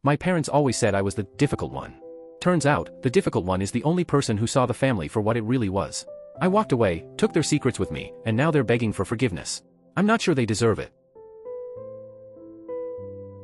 My parents always said I was the difficult one. Turns out, the difficult one is the only person who saw the family for what it really was. I walked away, took their secrets with me, and now they're begging for forgiveness. I'm not sure they deserve it.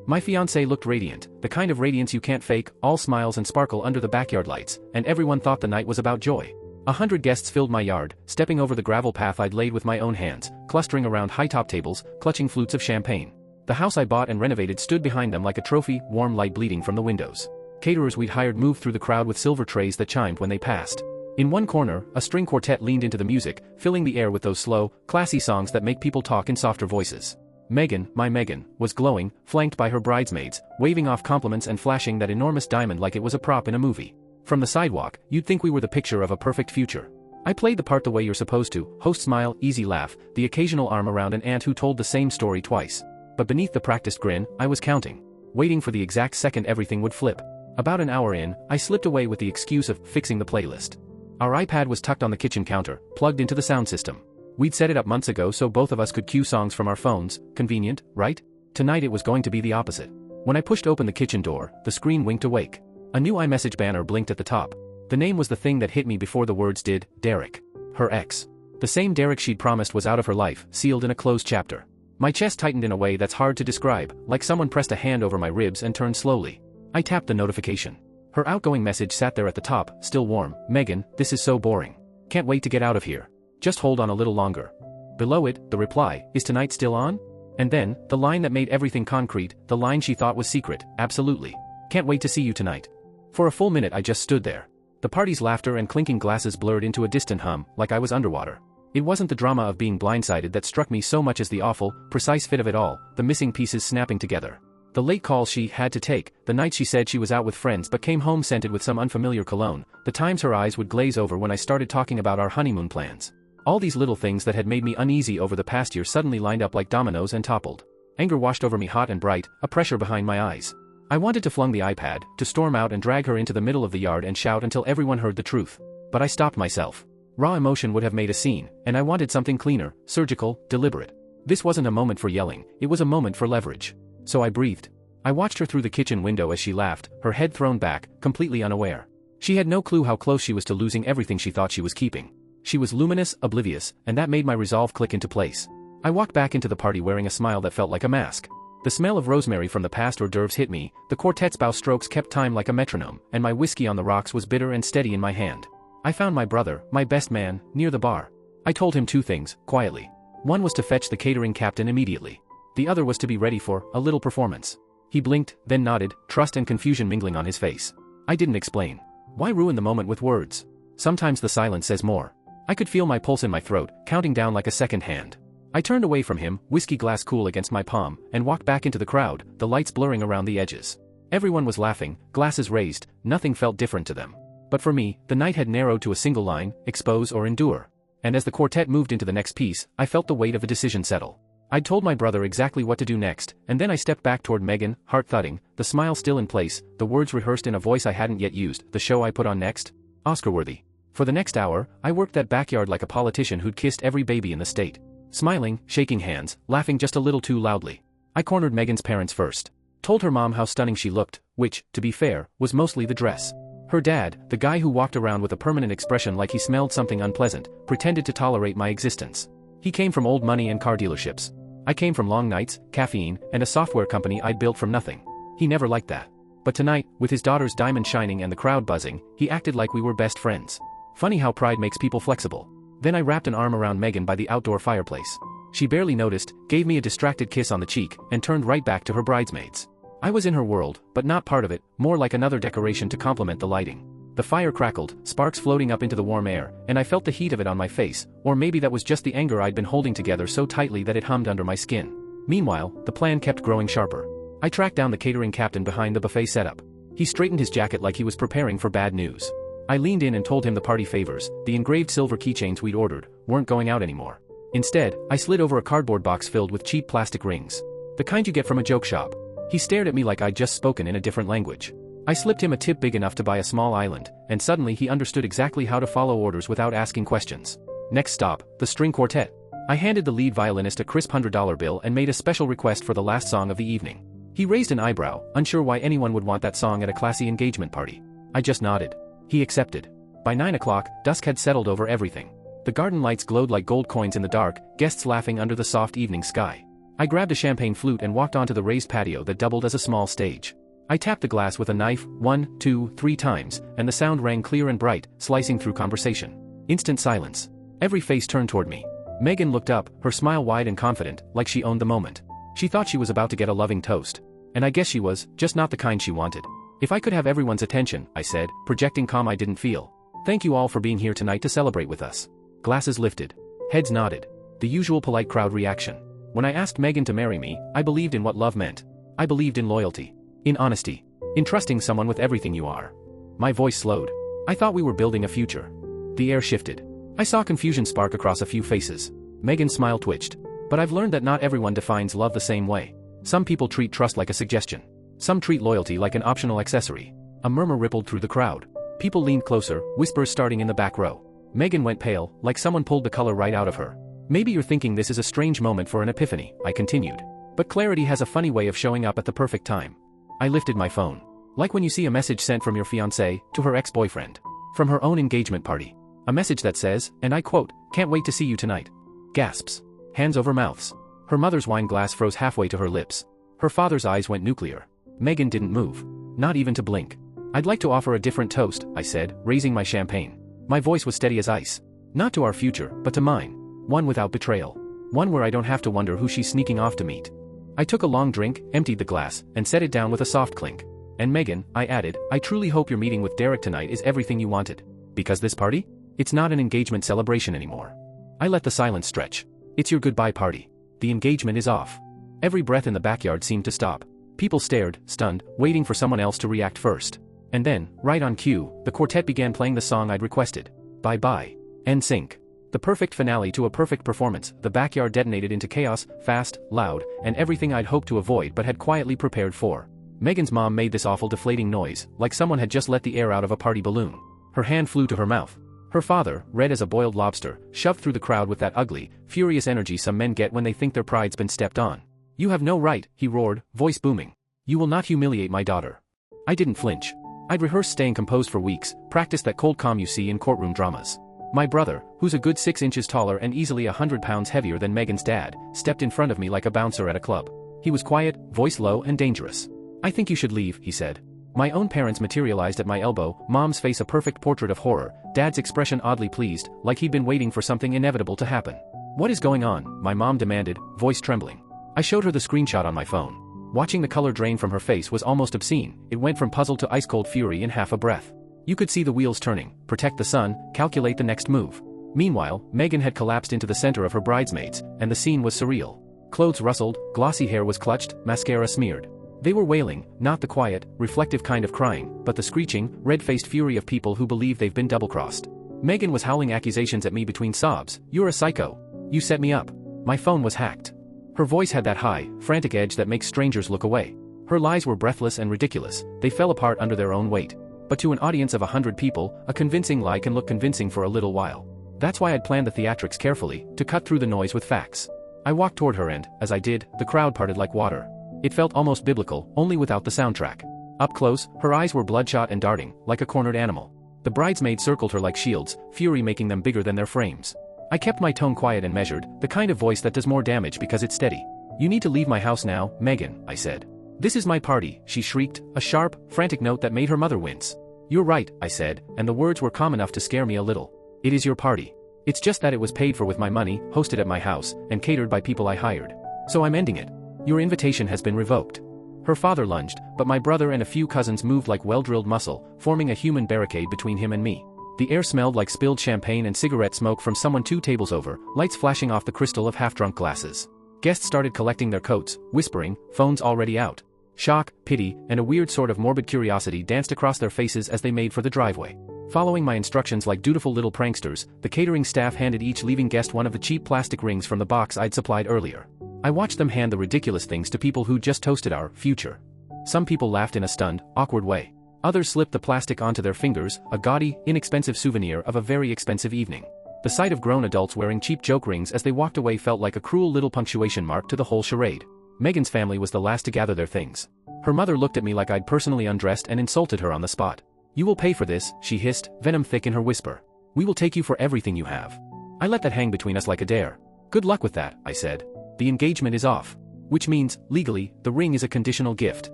My fiancé looked radiant, the kind of radiance you can't fake, all smiles and sparkle under the backyard lights, and everyone thought the night was about joy. 100 guests filled my yard, stepping over the gravel path I'd laid with my own hands, clustering around high-top tables, clutching flutes of champagne. The house I bought and renovated stood behind them like a trophy, warm light bleeding from the windows. Caterers we'd hired moved through the crowd with silver trays that chimed when they passed. In one corner, a string quartet leaned into the music, filling the air with those slow, classy songs that make people talk in softer voices. Megan, my Megan, was glowing, flanked by her bridesmaids, waving off compliments and flashing that enormous diamond like it was a prop in a movie. From the sidewalk, you'd think we were the picture of a perfect future. I played the part the way you're supposed to, host smile, easy laugh, the occasional arm around an aunt who told the same story twice. But beneath the practiced grin, I was counting. Waiting for the exact second everything would flip. About an hour in, I slipped away with the excuse of fixing the playlist. Our iPad was tucked on the kitchen counter, plugged into the sound system. We'd set it up months ago so both of us could cue songs from our phones, convenient, right? Tonight it was going to be the opposite. When I pushed open the kitchen door, the screen winked awake. A new iMessage banner blinked at the top. The name was the thing that hit me before the words did, Derek. Her ex. The same Derek she'd promised was out of her life, sealed in a closed chapter. My chest tightened in a way that's hard to describe, like someone pressed a hand over my ribs and turned slowly. I tapped the notification. Her outgoing message sat there at the top, still warm. Megan, this is so boring. Can't wait to get out of here. Just hold on a little longer. Below it, the reply, is tonight still on? And then, the line that made everything concrete, the line she thought was secret, absolutely. Can't wait to see you tonight. For a full minute I just stood there. The party's laughter and clinking glasses blurred into a distant hum, like I was underwater. It wasn't the drama of being blindsided that struck me so much as the awful, precise fit of it all, the missing pieces snapping together. The late calls she had to take, the nights she said she was out with friends but came home scented with some unfamiliar cologne, the times her eyes would glaze over when I started talking about our honeymoon plans. All these little things that had made me uneasy over the past year suddenly lined up like dominoes and toppled. Anger washed over me hot and bright, a pressure behind my eyes. I wanted to flung the iPad, to storm out and drag her into the middle of the yard and shout until everyone heard the truth. But I stopped myself. Raw emotion would have made a scene, and I wanted something cleaner, surgical, deliberate. This wasn't a moment for yelling, it was a moment for leverage. So I breathed. I watched her through the kitchen window as she laughed, her head thrown back, completely unaware. She had no clue how close she was to losing everything she thought she was keeping. She was luminous, oblivious, and that made my resolve click into place. I walked back into the party wearing a smile that felt like a mask. The smell of rosemary from the past hors d'oeuvres hit me, the quartet's bow strokes kept time like a metronome, and my whiskey on the rocks was bitter and steady in my hand. I found my brother, my best man, near the bar. I told him two things, quietly. One was to fetch the catering captain immediately. The other was to be ready for a little performance. He blinked, then nodded, trust and confusion mingling on his face. I didn't explain. Why ruin the moment with words? Sometimes the silence says more. I could feel my pulse in my throat, counting down like a second hand. I turned away from him, whiskey glass cool against my palm, and walked back into the crowd, the lights blurring around the edges. Everyone was laughing, glasses raised, nothing felt different to them. But for me, the night had narrowed to a single line, expose or endure. And as the quartet moved into the next piece, I felt the weight of a decision settle. I'd told my brother exactly what to do next, and then I stepped back toward Megan, heart thudding, the smile still in place, the words rehearsed in a voice I hadn't yet used. The show I put on next? Oscar-worthy. For the next hour, I worked that backyard like a politician who'd kissed every baby in the state. Smiling, shaking hands, laughing just a little too loudly. I cornered Megan's parents first. Told her mom how stunning she looked, which, to be fair, was mostly the dress. Her dad, the guy who walked around with a permanent expression like he smelled something unpleasant, pretended to tolerate my existence. He came from old money and car dealerships. I came from long nights, caffeine, and a software company I'd built from nothing. He never liked that. But tonight, with his daughter's diamond shining and the crowd buzzing, he acted like we were best friends. Funny how pride makes people flexible. Then I wrapped an arm around Megan by the outdoor fireplace. She barely noticed, gave me a distracted kiss on the cheek, and turned right back to her bridesmaids. I was in her world, but not part of it, more like another decoration to complement the lighting. The fire crackled, sparks floating up into the warm air, and I felt the heat of it on my face, or maybe that was just the anger I'd been holding together so tightly that it hummed under my skin. Meanwhile, the plan kept growing sharper. I tracked down the catering captain behind the buffet setup. He straightened his jacket like he was preparing for bad news. I leaned in and told him the party favors, the engraved silver keychains we'd ordered, weren't going out anymore. Instead, I slid over a cardboard box filled with cheap plastic rings. The kind you get from a joke shop. He stared at me like I'd just spoken in a different language. I slipped him a tip big enough to buy a small island, and suddenly he understood exactly how to follow orders without asking questions. Next stop, the string quartet. I handed the lead violinist a crisp $100 bill and made a special request for the last song of the evening. He raised an eyebrow, unsure why anyone would want that song at a classy engagement party. I just nodded. He accepted. By 9 o'clock, dusk had settled over everything. The garden lights glowed like gold coins in the dark, guests laughing under the soft evening sky. I grabbed a champagne flute and walked onto the raised patio that doubled as a small stage. I tapped the glass with a knife 1, 2, 3 times, and the sound rang clear and bright, slicing through conversation. Instant silence. Every face turned toward me. Megan looked up, her smile wide and confident, like she owned the moment. She thought she was about to get a loving toast. And I guess she was, just not the kind she wanted. If I could have everyone's attention, I said, projecting calm I didn't feel. Thank you all for being here tonight to celebrate with us. Glasses lifted. Heads nodded. The usual polite crowd reaction. When I asked Megan to marry me, I believed in what love meant. I believed in loyalty. In honesty. In trusting someone with everything you are. My voice slowed. I thought we were building a future. The air shifted. I saw confusion spark across a few faces. Megan's smile twitched. But I've learned that not everyone defines love the same way. Some people treat trust like a suggestion. Some treat loyalty like an optional accessory. A murmur rippled through the crowd. People leaned closer, whispers starting in the back row. Megan went pale, like someone pulled the color right out of her. Maybe you're thinking this is a strange moment for an epiphany, I continued. But clarity has a funny way of showing up at the perfect time. I lifted my phone. Like when you see a message sent from your fiancé to her ex-boyfriend. From her own engagement party. A message that says, and I quote, "Can't wait to see you tonight." Gasps. Hands over mouths. Her mother's wine glass froze halfway to her lips. Her father's eyes went nuclear. Megan didn't move. Not even to blink. I'd like to offer a different toast, I said, raising my champagne. My voice was steady as ice. Not to our future, but to mine. One without betrayal. One where I don't have to wonder who she's sneaking off to meet. I took a long drink, emptied the glass, and set it down with a soft clink. And Megan, I added, I truly hope your meeting with Derek tonight is everything you wanted. Because this party? It's not an engagement celebration anymore. I let the silence stretch. It's your goodbye party. The engagement is off. Every breath in the backyard seemed to stop. People stared, stunned, waiting for someone else to react first. And then, right on cue, the quartet began playing the song I'd requested. Bye-bye. NSYNC. The perfect finale to a perfect performance. The backyard detonated into chaos, fast, loud, and everything I'd hoped to avoid but had quietly prepared for. Megan's mom made this awful deflating noise, like someone had just let the air out of a party balloon. Her hand flew to her mouth. Her father, red as a boiled lobster, shoved through the crowd with that ugly, furious energy some men get when they think their pride's been stepped on. You have no right, he roared, voice booming. You will not humiliate my daughter. I didn't flinch. I'd rehearsed staying composed for weeks, practiced that cold calm you see in courtroom dramas. My brother, who's a good 6 inches taller and easily 100 pounds heavier than Megan's dad, stepped in front of me like a bouncer at a club. He was quiet, voice low and dangerous. I think you should leave, he said. My own parents materialized at my elbow, mom's face a perfect portrait of horror, dad's expression oddly pleased, like he'd been waiting for something inevitable to happen. What is going on? My mom demanded, voice trembling. I showed her the screenshot on my phone. Watching the color drain from her face was almost obscene. It went from puzzle to ice-cold fury in half a breath. You could see the wheels turning, protect the son, calculate the next move. Meanwhile, Megan had collapsed into the center of her bridesmaids, and the scene was surreal. Clothes rustled, glossy hair was clutched, mascara smeared. They were wailing, not the quiet, reflective kind of crying, but the screeching, red-faced fury of people who believe they've been double-crossed. Megan was howling accusations at me between sobs. You're a psycho. You set me up. My phone was hacked. Her voice had that high, frantic edge that makes strangers look away. Her lies were breathless and ridiculous. They fell apart under their own weight. But to an audience of 100 people, a convincing lie can look convincing for a little while. That's why I'd planned the theatrics carefully, to cut through the noise with facts. I walked toward her and, as I did, the crowd parted like water. It felt almost biblical, only without the soundtrack. Up close, her eyes were bloodshot and darting, like a cornered animal. The bridesmaids circled her like shields, fury making them bigger than their frames. I kept my tone quiet and measured, the kind of voice that does more damage because it's steady. You need to leave my house now, Megan, I said. This is my party, she shrieked, a sharp, frantic note that made her mother wince. You're right, I said, and the words were calm enough to scare me a little. It is your party. It's just that it was paid for with my money, hosted at my house, and catered by people I hired. So I'm ending it. Your invitation has been revoked. Her father lunged, but my brother and a few cousins moved like well-drilled muscle, forming a human barricade between him and me. The air smelled like spilled champagne and cigarette smoke from someone 2 tables over, lights flashing off the crystal of half-drunk glasses. Guests started collecting their coats, whispering, phones already out. Shock, pity, and a weird sort of morbid curiosity danced across their faces as they made for the driveway. Following my instructions like dutiful little pranksters, the catering staff handed each leaving guest one of the cheap plastic rings from the box I'd supplied earlier. I watched them hand the ridiculous things to people who just toasted our future. Some people laughed in a stunned, awkward way. Others slipped the plastic onto their fingers, a gaudy, inexpensive souvenir of a very expensive evening. The sight of grown adults wearing cheap joke rings as they walked away felt like a cruel little punctuation mark to the whole charade. Megan's family was the last to gather their things. Her mother looked at me like I'd personally undressed and insulted her on the spot. "You will pay for this," she hissed, venom thick in her whisper. "We will take you for everything you have." I let that hang between us like a dare. "Good luck with that," I said. "The engagement is off." Which means, legally, the ring is a conditional gift.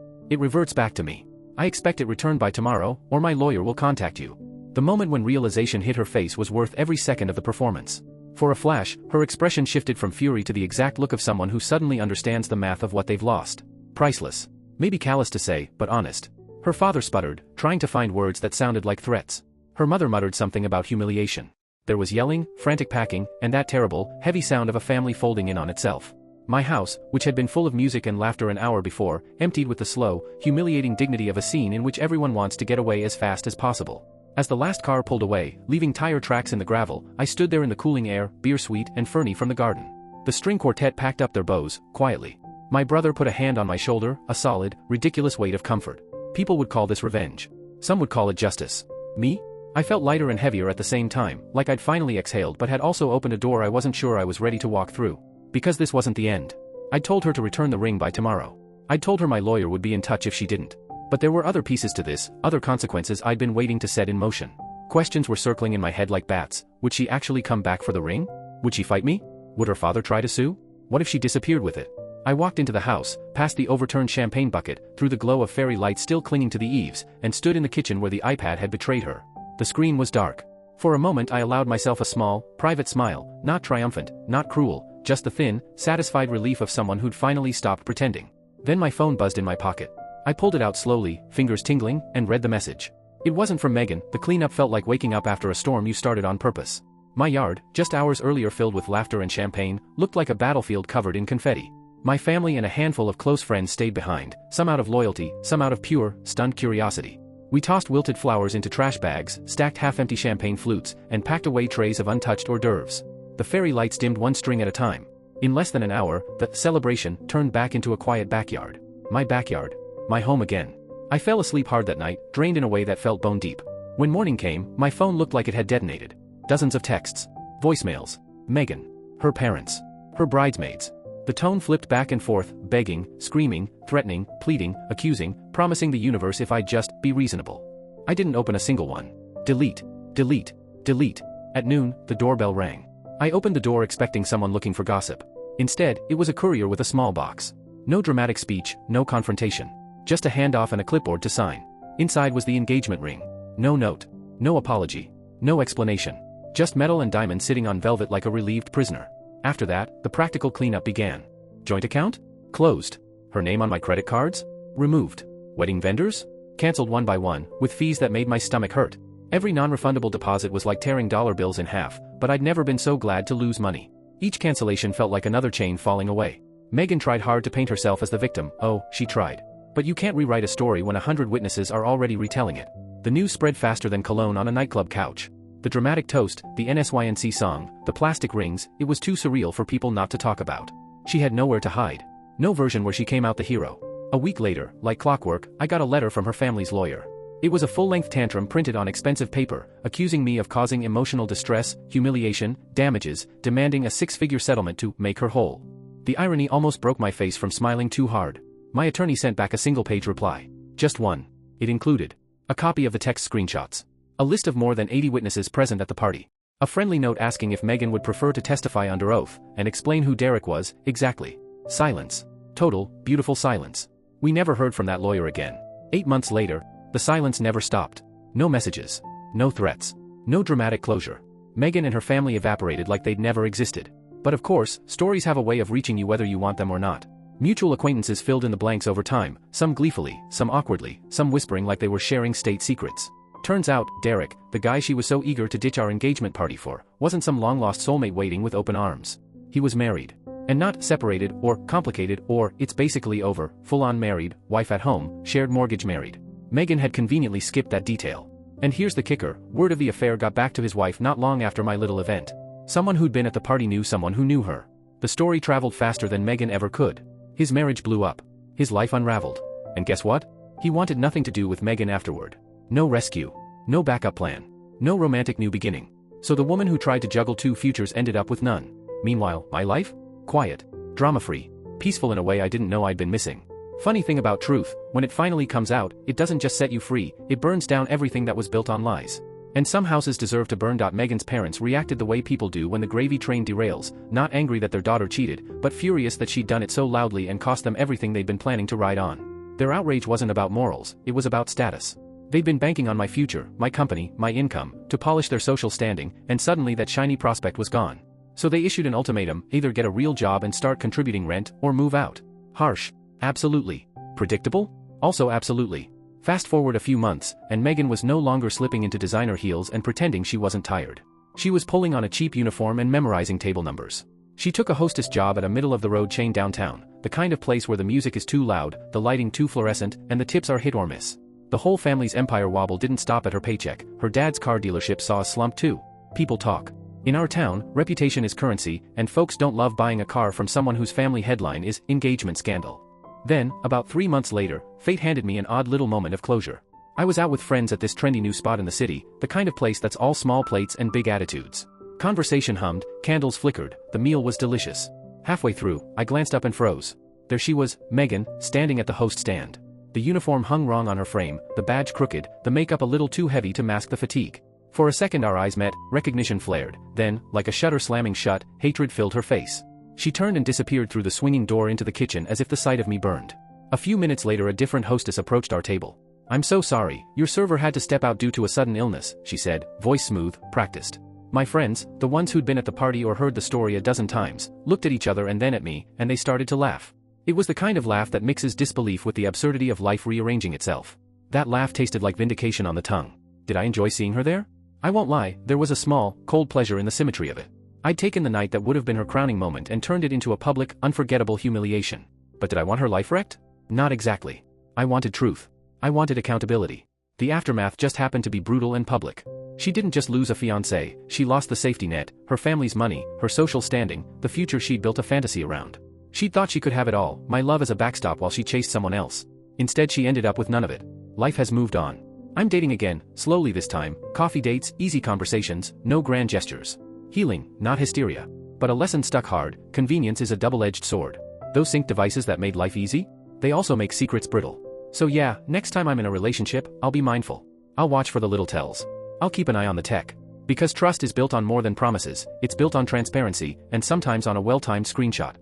It reverts back to me. I expect it returned by tomorrow, or my lawyer will contact you. The moment when realization hit her face was worth every second of the performance. For a flash, her expression shifted from fury to the exact look of someone who suddenly understands the math of what they've lost. Priceless. Maybe callous to say, but honest. Her father sputtered, trying to find words that sounded like threats. Her mother muttered something about humiliation. There was yelling, frantic packing, and that terrible, heavy sound of a family folding in on itself. My house, which had been full of music and laughter an hour before, emptied with the slow, humiliating dignity of a scene in which everyone wants to get away as fast as possible. As the last car pulled away, leaving tire tracks in the gravel, I stood there in the cooling air, beer sweet and ferny from the garden. The string quartet packed up their bows, quietly. My brother put a hand on my shoulder, a solid, ridiculous weight of comfort. People would call this revenge. Some would call it justice. Me? I felt lighter and heavier at the same time, like I'd finally exhaled but had also opened a door I wasn't sure I was ready to walk through. Because this wasn't the end. I'd told her to return the ring by tomorrow. I'd told her my lawyer would be in touch if she didn't. But there were other pieces to this, other consequences I'd been waiting to set in motion. Questions were circling in my head like bats. Would she actually come back for the ring? Would she fight me? Would her father try to sue? What if she disappeared with it? I walked into the house, past the overturned champagne bucket, through the glow of fairy lights still clinging to the eaves, and stood in the kitchen where the iPad had betrayed her. The screen was dark. For a moment I allowed myself a small, private smile, not triumphant, not cruel, just the thin, satisfied relief of someone who'd finally stopped pretending. Then my phone buzzed in my pocket. I pulled it out slowly, fingers tingling, and read the message. It wasn't from Megan. The cleanup felt like waking up after a storm you started on purpose. My yard, just hours earlier filled with laughter and champagne, looked like a battlefield covered in confetti. My family and a handful of close friends stayed behind, some out of loyalty, some out of pure, stunned curiosity. We tossed wilted flowers into trash bags, stacked half-empty champagne flutes, and packed away trays of untouched hors d'oeuvres. The fairy lights dimmed one string at a time. In less than an hour, the celebration turned back into a quiet backyard. My backyard. My home again. I fell asleep hard that night, drained in a way that felt bone deep. When morning came, my phone looked like it had detonated. Dozens of texts. Voicemails. Megan. Her parents. Her bridesmaids. The tone flipped back and forth, begging, screaming, threatening, pleading, accusing, promising the universe if I'd just be reasonable. I didn't open a single one. Delete. Delete. Delete. At noon, the doorbell rang. I opened the door expecting someone looking for gossip. Instead, it was a courier with a small box. No dramatic speech, no confrontation. Just a handoff and a clipboard to sign. Inside was the engagement ring. No note. No apology. No explanation. Just metal and diamonds sitting on velvet like a relieved prisoner. After that, the practical cleanup began. Joint account? Closed. Her name on my credit cards? Removed. Wedding vendors? Cancelled one by one, with fees that made my stomach hurt. Every non-refundable deposit was like tearing dollar bills in half, but I'd never been so glad to lose money. Each cancellation felt like another chain falling away. Megan tried hard to paint herself as the victim. Oh, she tried. But you can't rewrite a story when 100 witnesses are already retelling it. The news spread faster than cologne on a nightclub couch. The dramatic toast, the NSYNC song, the plastic rings, it was too surreal for people not to talk about. She had nowhere to hide. No version where she came out the hero. A week later, like clockwork, I got a letter from her family's lawyer. It was a full-length tantrum printed on expensive paper, accusing me of causing emotional distress, humiliation, damages, demanding a six-figure settlement to make her whole. The irony almost broke my face from smiling too hard. My attorney sent back a single-page reply. Just one. It included a copy of the text screenshots. A list of more than 80 witnesses present at the party. A friendly note asking if Megan would prefer to testify under oath, and explain who Derek was, exactly. Silence. Total, beautiful silence. We never heard from that lawyer again. 8 months later, the silence never stopped. No messages. No threats. No dramatic closure. Megan and her family evaporated like they'd never existed. But of course, stories have a way of reaching you whether you want them or not. Mutual acquaintances filled in the blanks over time, some gleefully, some awkwardly, some whispering like they were sharing state secrets. Turns out, Derek, the guy she was so eager to ditch our engagement party for, wasn't some long-lost soulmate waiting with open arms. He was married. And not separated, or complicated, or it's basically over, full-on married, wife at home, shared mortgage married. Megan had conveniently skipped that detail. And here's the kicker, word of the affair got back to his wife not long after my little event. Someone who'd been at the party knew someone who knew her. The story traveled faster than Megan ever could. His marriage blew up. His life unraveled. And guess what? He wanted nothing to do with Megan afterward. No rescue. No backup plan. No romantic new beginning. So the woman who tried to juggle two futures ended up with none. Meanwhile, my life? Quiet. Drama-free. peaceful in a way I didn't know I'd been missing. Funny thing about truth, when it finally comes out, it doesn't just set you free, it burns down everything that was built on lies. And some houses deserve to burn. Megan's parents reacted the way people do when the gravy train derails, not angry that their daughter cheated, but furious that she'd done it so loudly and cost them everything they'd been planning to ride on. Their outrage wasn't about morals, it was about status. They'd been banking on my future, my company, my income, to polish their social standing, and suddenly that shiny prospect was gone. So they issued an ultimatum: either get a real job and start contributing rent, or move out. Harsh? Absolutely. Predictable? Also absolutely. Fast forward a few months, and Megan was no longer slipping into designer heels and pretending she wasn't tired. She was pulling on a cheap uniform and memorizing table numbers. She took a hostess job at a middle-of-the-road chain downtown, the kind of place where the music is too loud, the lighting too fluorescent, and the tips are hit or miss. The whole family's empire wobble didn't stop at her paycheck. Her dad's car dealership saw a slump too. People talk. In our town, reputation is currency, and folks don't love buying a car from someone whose family headline is engagement scandal. Then, about 3 months later, fate handed me an odd little moment of closure. I was out with friends at this trendy new spot in the city, the kind of place that's all small plates and big attitudes. Conversation hummed, candles flickered, the meal was delicious. Halfway through, I glanced up and froze. There she was, Megan, standing at the host stand. The uniform hung wrong on her frame, the badge crooked, the makeup a little too heavy to mask the fatigue. For a second our eyes met, recognition flared, then, like a shutter slamming shut, hatred filled her face. She turned and disappeared through the swinging door into the kitchen as if the sight of me burned. A few minutes later a different hostess approached our table. "I'm so sorry, your server had to step out due to a sudden illness," she said, voice smooth, practiced. My friends, the ones who'd been at the party or heard the story a dozen times, looked at each other and then at me, and they started to laugh. It was the kind of laugh that mixes disbelief with the absurdity of life rearranging itself. That laugh tasted like vindication on the tongue. Did I enjoy seeing her there? I won't lie, there was a small, cold pleasure in the symmetry of it. I'd taken the night that would have been her crowning moment and turned it into a public, unforgettable humiliation. But did I want her life wrecked? Not exactly. I wanted truth. I wanted accountability. The aftermath just happened to be brutal and public. She didn't just lose a fiancé, she lost the safety net, her family's money, her social standing, the future she'd built a fantasy around. She'd thought she could have it all, my love as a backstop while she chased someone else. Instead she ended up with none of it. Life has moved on. I'm dating again, slowly this time, coffee dates, easy conversations, no grand gestures. Healing, not hysteria. But a lesson stuck hard: convenience is a double-edged sword. Those sync devices that made life easy? They also make secrets brittle. So yeah, next time I'm in a relationship, I'll be mindful. I'll watch for the little tells. I'll keep an eye on the tech. Because trust is built on more than promises, it's built on transparency, and sometimes on a well-timed screenshot.